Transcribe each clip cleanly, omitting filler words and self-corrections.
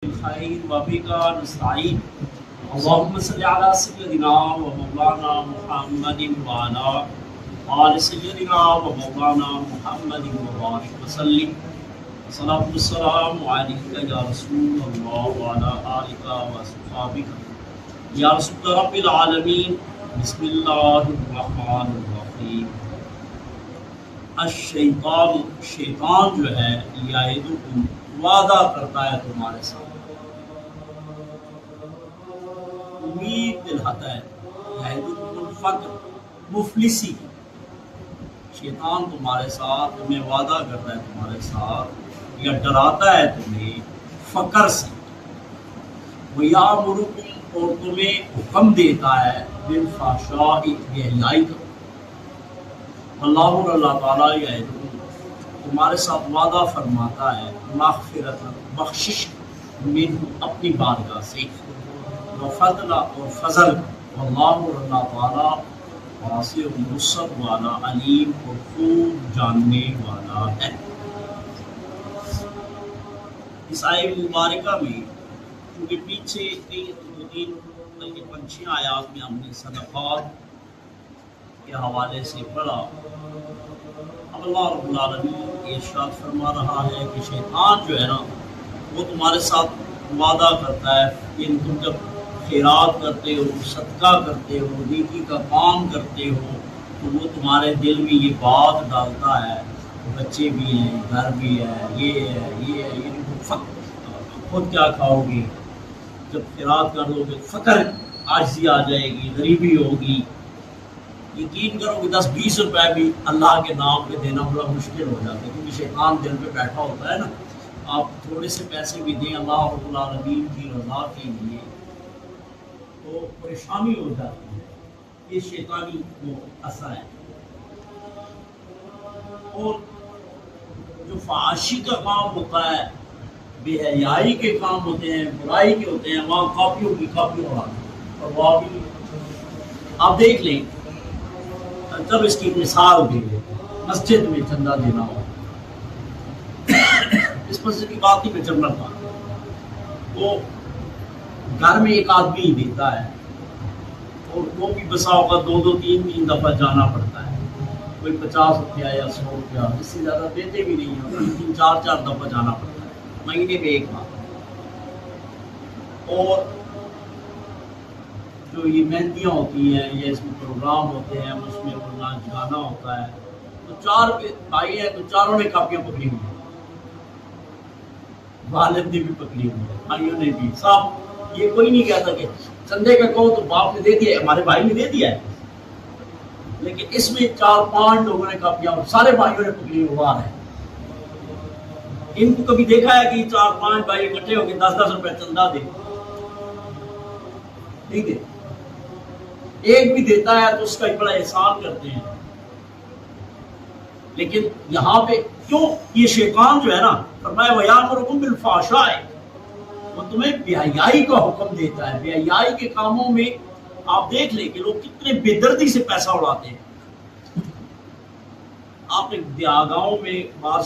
الخير وبك نستعين اللهم صل على سيدنا ومولانا محمد وعلى آل سيدنا ومولانا محمد وبارك وسلم صلاة والسلام عليك يا رسول الله وعلى آلك وصحبك يا رسول رب العالمين بسم الله الرحمن الرحيم شیطان جو ہے یعدکم وعدہ کرتا ہے تمہارے ساتھ، امید دلاتا ہے، یعدکم الفقر مفلسی، شیطان تمہارے ساتھ تمہیں وعدہ کرتا ہے تمہارے ساتھ یا ڈراتا ہے تمہیں فقر سے، وَيَأْمُرُكُمْ اور تمہیں حکم دیتا ہے بالفحشاء بے-حیائی کا، اللہ اللہ تعالیٰ یعدکم تمہارے ساتھ وعدہ فرماتا ہے مغفرت بخشش منہ اپنی بارگاہ سے، وفضل اور فضل، واللہ اللہ تعالیٰ واسع وسعت والا علیم اور خوب جاننے والا ہے۔ اس آیت مبارکہ میں کیونکہ پیچھے دو تین بلکہ 5 آیات میں ہم نے صدقات کے حوالے سے پڑھا، اب اللہ رب العالمین ارشاد فرما رہا ہے کہ شیطان جو ہے نا وہ تمہارے ساتھ وعدہ کرتا ہے کہ تم جب خیرات کرتے ہو، صدقہ کرتے ہو، نیکی کا کام کرتے ہو تو وہ تمہارے دل میں یہ بات ڈالتا ہے بچے بھی ہیں، گھر بھی ہے، یہ ہے خود کیا کھاؤ گے، جب خیرات کر دو گے فقر عاجزی آ جائے گی، غریبی ہوگی، یقین کرو کہ 10-20 روپے بھی اللہ کے نام پہ دینا بڑا مشکل ہو جاتا ہے، کیونکہ شیطان دل پہ بیٹھا ہوتا ہے نا، آپ تھوڑے سے پیسے بھی دیں اللہ رب العالمین کی رضا کے لیے تو پریشانی ہو جاتی ہے، یہ شیطانی وہ اثر ہے۔ اور جو فحاشی کا کام ہوتا ہے، بے حیائی کے کام ہوتے ہیں، برائی کے ہوتے ہیں، وہاں کاپیوں کی کاپی اڑانا، اور وہ بھی آپ دیکھ لیں جب اس کی مثال دے گے مسجد میں چندہ دینا ہو، اس مسجد کی بات ہی میں چل رہا تھا، وہ گھر میں ایک آدمی ہی دیتا ہے اور وہ بھی بسا اوقات 2-3 دفعہ جانا پڑتا ہے، کوئی 50 روپیہ یا 100 روپیہ، اس سے زیادہ دیتے بھی نہیں ہیں، 3-4 دفعہ جانا پڑتا ہے مہینے میں ایک بار۔ اور جو یہ مہندیاں ہوتی ہیں یا اس میں پروگرام ہوتے ہیں اس میں وہ گانا ہوتا ہے، تو 4 بھائی ہیں تو چاروں نے کاپیاں پکڑی ہوئی ہیں، والد نے بھی پکڑی ہوئی ہے، بھائیوں نے بھی، صاحب یہ کوئی نہیں کہتا کہ چندے کا کہو تو باپ نے دے دیا ہے، ہمارے بھائی نے دے دیا ہے، لیکن اس میں 4-5 لوگوں نے کاپیاں سارے بھائیوں نے پکڑی ہوئی ہے۔ ان کو کبھی دیکھا ہے کہ 4-5 بھائی اکٹھے ہو کے 10-10 روپے چندہ دے؟ نہیں دے، ایک بھی دیتا ہے تو اس کا ایک بڑا احسان کرتے ہیں، لیکن یہاں پہ کیوں یہ شیطان جو ہے نا فرمایا وَيَأْمُرُكُمْ بِالْفَحْشَاءِ، وہ تمہیں بے حیائی کا حکم دیتا ہے۔ بے حیائی کے کاموں میں آپ دیکھ لیں کہ لوگ کتنے بے دردی سے پیسہ اڑاتے ہیں، آپ نے گاؤں میں بعض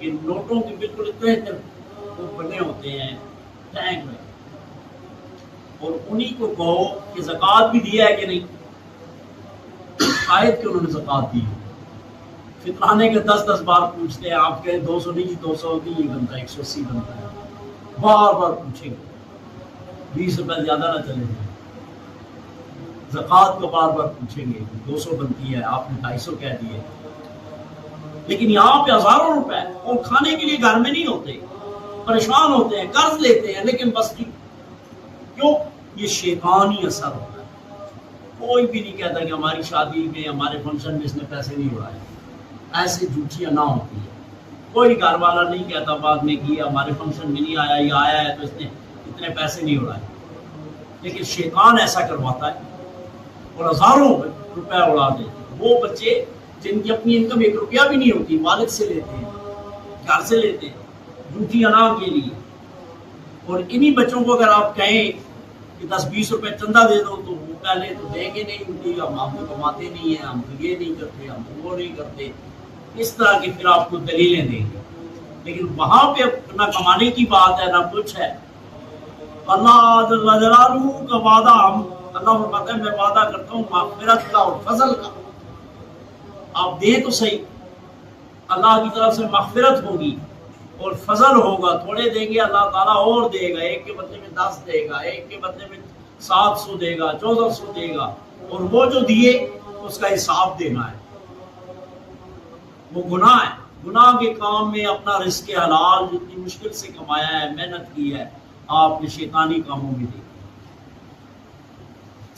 کہ نوٹوں کے بالکل اتنے وہ بنے ہوتے ہیں ٹینک میں، اور انہی کو کہو کہ زکوٰۃ بھی دیا ہے کہ نہیں، شاید کہ انہوں نے زکوٰۃ دی، فطرانے کے 10 بار پوچھتے ہیں، آپ کہیں 200 نہیں، 200 نہیں بنتا ہے، 180 بنتا ہے، بار بار پوچھیں گے، 20 روپے زیادہ نہ چلے جائیں، زکوٰۃ کو بار بار پوچھیں گے 200 بنتی ہے، آپ نے 250 کہہ دیے، لیکن یہاں پہ ہزاروں روپے اور کھانے کے لیے گھر میں نہیں ہوتے، پریشان ہوتے ہیں، قرض لیتے ہیں، لیکن بس کیوں؟ یہ شیطانی اثر ہوتا ہے۔ کوئی بھی نہیں کہتا کہ ہماری شادی میں ہمارے فنکشن میں اس نے پیسے نہیں اڑائے، ایسے جھوٹیاں نہ ہوتی ہیں، کوئی گھر والا نہیں کہتا بعد میں کہ ہمارے فنکشن میں نہیں آیا، یہ آیا ہے تو اس نے اتنے پیسے نہیں اڑائے، لیکن شیطان ایسا کرواتا ہے اور ہزاروں روپے اڑا دیتے ہیں۔ وہ بچے جن کی اپنی انکم 1 روپیہ بھی نہیں ہوتی، والد سے لیتے ہیں، گھر سے لیتے ہیں جھوٹی انا کے لیے، اور انہی بچوں کو اگر آپ کہیں کہ 10-20 روپے چندہ دے دو تو وہ پہلے تو دیں گے نہیں، ان کی ہم تو کماتے نہیں ہیں، ہم تو یہ نہیں کرتے، ہم تو وہ نہیں کرتے، اس طرح کی پھر آپ کو دلیلیں دیں گے، لیکن وہاں پہ نہ کمانے کی بات ہے نہ کچھ ہے. اللہ جل جلالہ کا وعدہ اللہ فرماتا ہے میں وعدہ کرتا ہوں مغفرت کا اور فضل کا. آپ دیں تو صحیح, اللہ کی طرف سے مغفرت ہوگی اور فضل ہوگا. تھوڑے دیں گے اللہ تعالیٰ اور دے گا, ایک کے بدلے میں 10 دے گا, ایک کے بدلے میں 700 دے گا, 1400 دے گا. اور وہ جو دیے اس کا حساب دینا ہے. وہ گناہ ہے, گناہ کے کام میں اپنا رزق حلال جتنی مشکل سے کمایا ہے, محنت کی ہے, آپ نے شیطانی کاموں میں دی.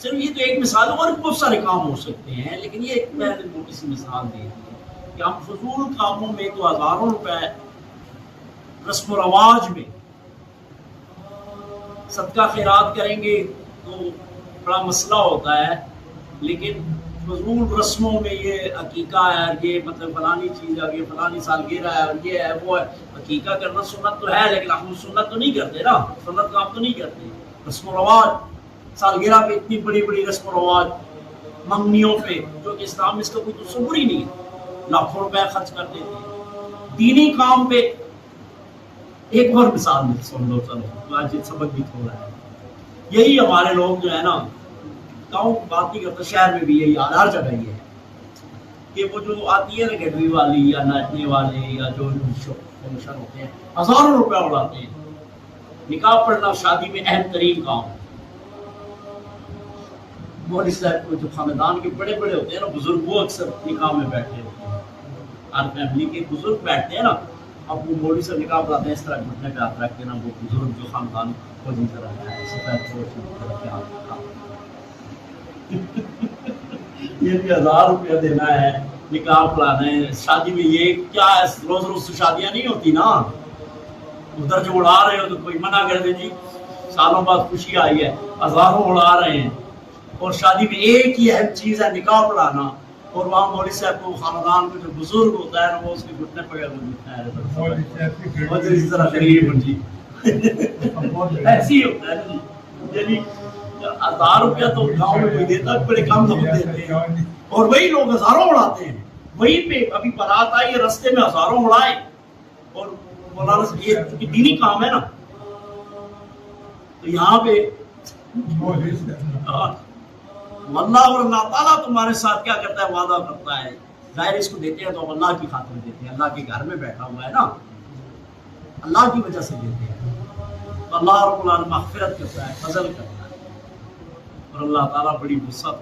صرف یہ تو ایک مثال ہے, اور بہت سارے کام ہو سکتے ہیں, لیکن یہ ایک میں نے موٹی سی مثال دی ہے کہ ہم فضول کاموں میں تو ہزاروں روپے رسم و رواج میں صدقہ خیرات کریں گے تو بڑا مسئلہ ہوتا ہے. لیکن فضول رسموں میں یہ عقیقہ ہے, یہ مطلب فلانی چیز ہے, یہ فلانی سالگرہ ہے, اور یہ ہے وہ ہے. عقیقہ کرنا سنت تو ہے, لیکن ہم سنت تو نہیں کرتے نا, سنت کام تو نہیں کرتے. رسم و رواج, سالگرہ پہ اتنی بڑی بڑی رسم و رواج, منگنیوں پہ, جو کہ اسلام میں اس کا کوئی تصور ہی نہیں ہے, لاکھوں روپے خرچ کر دیتے ہیں. دینی کام پہ ایک اور مثال میں سن لو, چلو آج یہ سبق بھی تھوڑا ہے. یہی ہمارے لوگ جو ہے نا, گاؤں کی بات نہیں کرتا, شہر میں بھی یہی حال, ہر جگہ یہ ہے کہ وہ جو آتی ہے نا گڈوی والی یا ناچنے والے یا جو فنکشن ہوتے ہیں, ہزاروں روپے اڑاتے ہیں. نکاح پڑھنا شادی میں اہم ترین کام. مولوی صاحب کو جو خاندان کے بڑے بڑے ہوتے ہیں نا بزرگ, وہ اکثر نکاح میں بیٹھے ہوتے ہیں. ہر فیملی کے بزرگ بیٹھتے ہیں نا, اب وہ مولوی سے نکاح پڑھاتے ہیں, اس طرح گھٹنے پہ ہاتھ رکھ کے نا, وہ بزرگ جو خاندان کو جی طرح ہے سفید کوٹ کی طرح کے ہاتھ رکھا. یہ بھی 1000 روپیہ دینا ہے, نکاح پڑھانا ہے. شادی میں یہ کیا ہے, روز روز تو شادیاں نہیں ہوتی نا. ادھر جو اڑا رہے ہو تو کوئی منع کر دے, جی سالوں بعد خوشی آئی ہے, ہزاروں اڑا رہے ہیں. اور شادی میں ایک ہی اہم چیز ہے نکاح پڑھانا, اور وہاں مولوی صاحب کو خاندان کو جو بزرگ ہوتا ہے نا, وہ اس کے گھٹنے پہ اس طرح غریب جی ایسی ہی ہوتا ہے. یعنی 1000 روپیہ تو گاؤں میں کوئی دیتا, بڑے کم لوگ دیتے ہیں, اور وہی لوگ ہزاروں اڑاتے ہیں. وہیں پہ ابھی بارات آئی ہے, رستے میں ہزاروں اڑائے. اور مولانا سے یہ چونکہ دینی کام ہے نا, تو یہاں پہ اللہ اور اللہ تعالیٰ تمہارے ساتھ کیا کرتا ہے, وعدہ کرتا ہے. ظاہر اس کو دیتے ہیں تو ہم اللہ کی خاطر دیتے ہیں, اللہ کے گھر میں بیٹھا ہوا ہے نا, اللہ کی وجہ سے دیتے ہیں. تو اللہ رب العالمین مغفرت کرتا ہے, فضل کرتا ہے, اور اللہ تعالیٰ بڑی وسعت